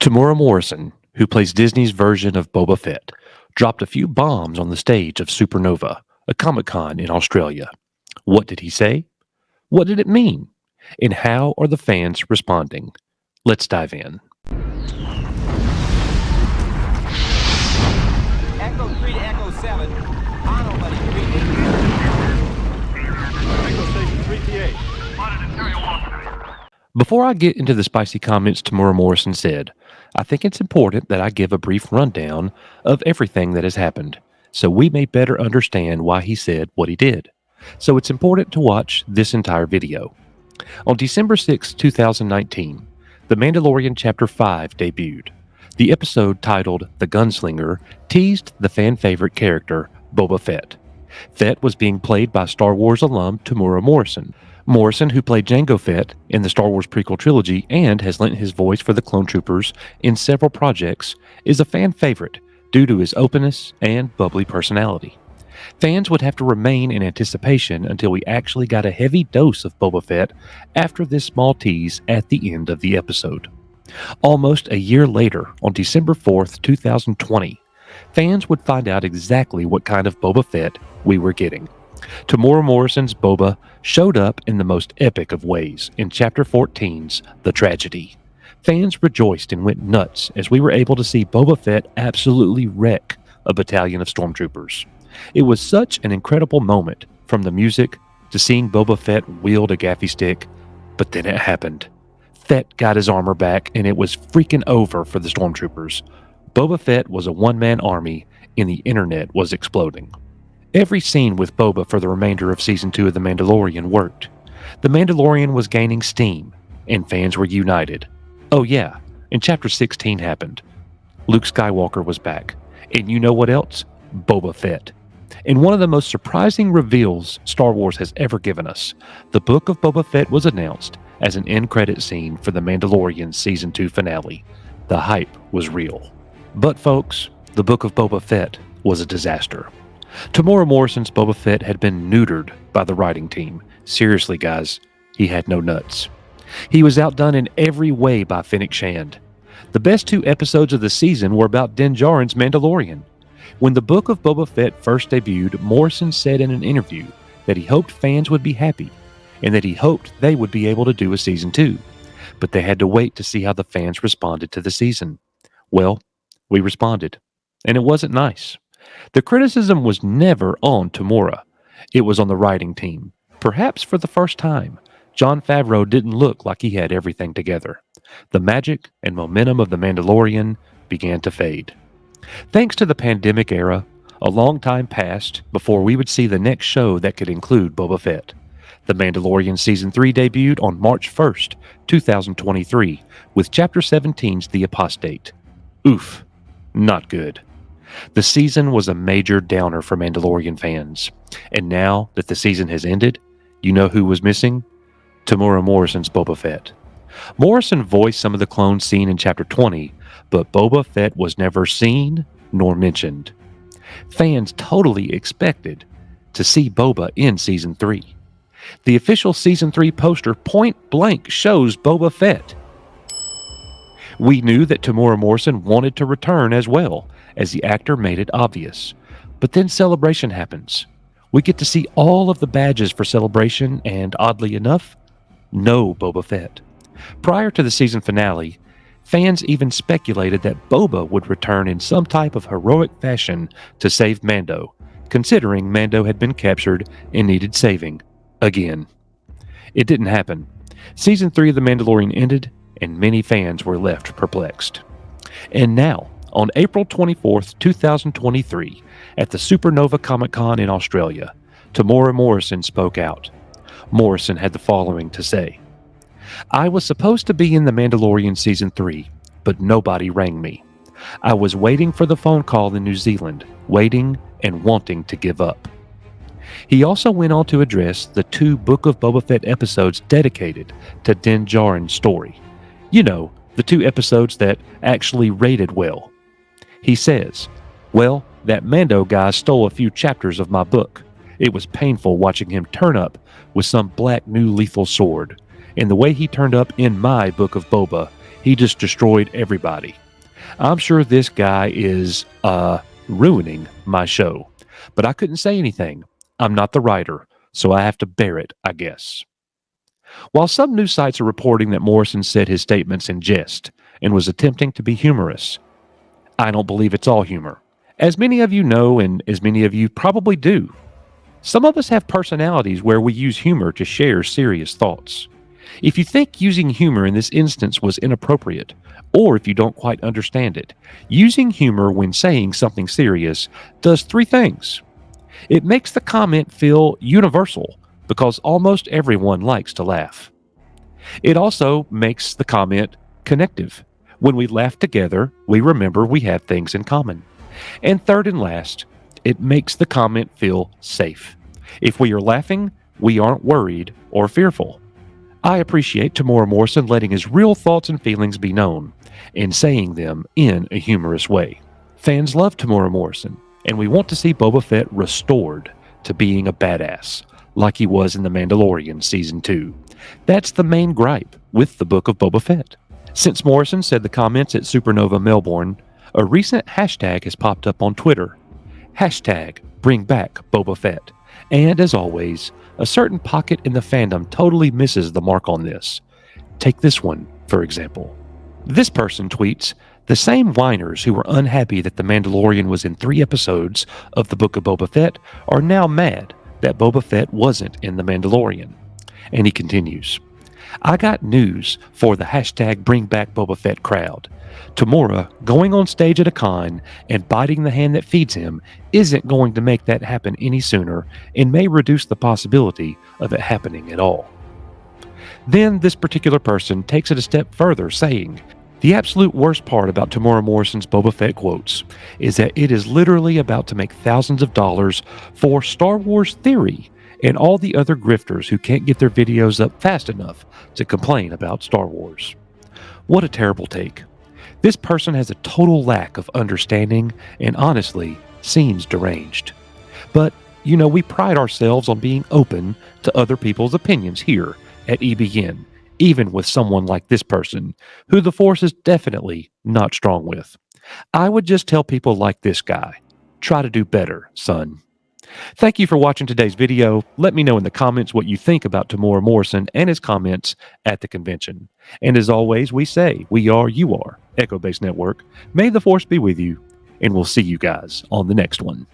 Temuera Morrison, who plays Disney's version of Boba Fett, dropped a few bombs on the stage of Supernova, a Comic Con in Australia. What did he say? What did it mean? And how are the fans responding? Let's dive in. Echo 3 to Echo 7. On nobody. Echo Station 3TA. Before I get into the spicy comments Temuera Morrison said, I think it's important that I give a brief rundown of everything that has happened, so we may better understand why he said what he did. So it's important to watch this entire video. On December 6, 2019, The Mandalorian Chapter 5 debuted. The episode, titled The Gunslinger, teased the fan-favorite character, Boba Fett. Fett was being played by Star Wars alum Temuera Morrison. Morrison, who played Jango Fett in the Star Wars prequel trilogy and has lent his voice for the Clone Troopers in several projects, is a fan favorite due to his openness and bubbly personality. Fans would have to remain in anticipation until we actually got a heavy dose of Boba Fett after this small tease at the end of the episode. Almost a year later, on December 4th, 2020, fans would find out exactly what kind of Boba Fett we were getting. Temuera Morrison's Boba showed up in the most epic of ways in Chapter 14's The Tragedy. Fans rejoiced and went nuts as we were able to see Boba Fett absolutely wreck a battalion of stormtroopers. It was such an incredible moment, from the music to seeing Boba Fett wield a gaffy stick, but then it happened. Fett got his armor back and it was freaking over for the stormtroopers. Boba Fett was a one-man army and the internet was exploding. Every scene with Boba for the remainder of Season 2 of The Mandalorian worked. The Mandalorian was gaining steam, and fans were united. Oh yeah, and Chapter 16 happened. Luke Skywalker was back. And you know what else? Boba Fett. In one of the most surprising reveals Star Wars has ever given us, the Book of Boba Fett was announced as an end-credit scene for The Mandalorian Season 2 finale. The hype was real. But folks, the Book of Boba Fett was a disaster. Temuera Morrison's Boba Fett had been neutered by the writing team. Seriously, guys, he had no nuts. He was outdone in every way by Fennec Shand. The best two episodes of the season were about Din Djarin's Mandalorian. When the Book of Boba Fett first debuted, Morrison said in an interview that he hoped fans would be happy, and that he hoped they would be able to do a Season 2. But they had to wait to see how the fans responded to the season. Well, we responded, and it wasn't nice. The criticism was never on Temuera. It was on the writing team. Perhaps for the first time, Jon Favreau didn't look like he had everything together. The magic and momentum of The Mandalorian began to fade. Thanks to the pandemic era, a long time passed before we would see the next show that could include Boba Fett. The Mandalorian Season 3 debuted on March 1st, 2023, with Chapter 17's The Apostate. Oof, not good. The season was a major downer for Mandalorian fans. And now that the season has ended, you know who was missing? Temuera Morrison's Boba Fett. Morrison voiced some of the clones seen in Chapter 20, but Boba Fett was never seen nor mentioned. Fans totally expected to see Boba in Season 3. The official Season 3 poster point blank shows Boba Fett. We knew that Temuera Morrison wanted to return as well, as the actor made it obvious. But then Celebration happens. We get to see all of the badges for Celebration, and oddly enough, no Boba Fett. Prior to the season finale, fans even speculated that Boba would return in some type of heroic fashion to save Mando, considering Mando had been captured and needed saving again. It didn't happen. Season 3 of The Mandalorian ended, and many fans were left perplexed. And now, on April 24th, 2023, at the Supernova Comic Con in Australia, Temuera Morrison spoke out. Morrison had the following to say: I was supposed to be in The Mandalorian Season 3, but nobody rang me. I was waiting for the phone call in New Zealand, waiting and wanting to give up. He also went on to address the 2 Book of Boba Fett episodes dedicated to Din Djarin's story. You know, the 2 episodes that actually rated well. He says, well, that Mando guy stole a few chapters of my book. It was painful watching him turn up with some black new lethal sword. And the way he turned up in my Book of Boba, He just destroyed everybody. I'm sure this guy is ruining my show, but I couldn't say anything. I'm not the writer, so I have to bear it, I guess. While some news sites are reporting that Morrison said his statements in jest and was attempting to be humorous, I don't believe it's all humor. As many of you know, and as many of you probably do, some of us have personalities where we use humor to share serious thoughts. If you think using humor in this instance was inappropriate, or if you don't quite understand it, using humor when saying something serious does three things. It makes the comment feel universal because almost everyone likes to laugh. It also makes the comment connective. When we laugh together, we remember we have things in common. And third and last, it makes the comment feel safe. If we are laughing, we aren't worried or fearful. I appreciate Temuera Morrison letting his real thoughts and feelings be known and saying them in a humorous way. Fans love Temuera Morrison, and we want to see Boba Fett restored to being a badass, like he was in The Mandalorian Season 2. That's the main gripe with the Book of Boba Fett. Since Morrison said the comments at Supernova Melbourne, a recent hashtag has popped up on Twitter. Hashtag bring back Boba Fett. And as always, a certain pocket in the fandom totally misses the mark on this. Take this one, for example. This person tweets, the same whiners who were unhappy that The Mandalorian was in 3 episodes of the Book of Boba Fett are now mad that Boba Fett wasn't in The Mandalorian. And he continues, I got news for the hashtag bring back Boba Fett crowd. Temuera going on stage at a con and biting the hand that feeds him isn't going to make that happen any sooner and may reduce the possibility of it happening at all. Then this particular person takes it a step further, saying, the absolute worst part about Temuera Morrison's Boba Fett quotes is that it is literally about to make thousands of dollars for Star Wars Theory and all the other grifters who can't get their videos up fast enough to complain about Star Wars. What a terrible take. This person has a total lack of understanding and honestly seems deranged. But, we pride ourselves on being open to other people's opinions here at EBN, even with someone like this person, who the Force is definitely not strong with. I would just tell people like this guy, try to do better, son. Thank you for watching today's video. Let me know in the comments what you think about Temuera Morrison and his comments at the convention. And as always, we say, we are, you are, Echo Base Network. May the Force be with you, and we'll see you guys on the next one.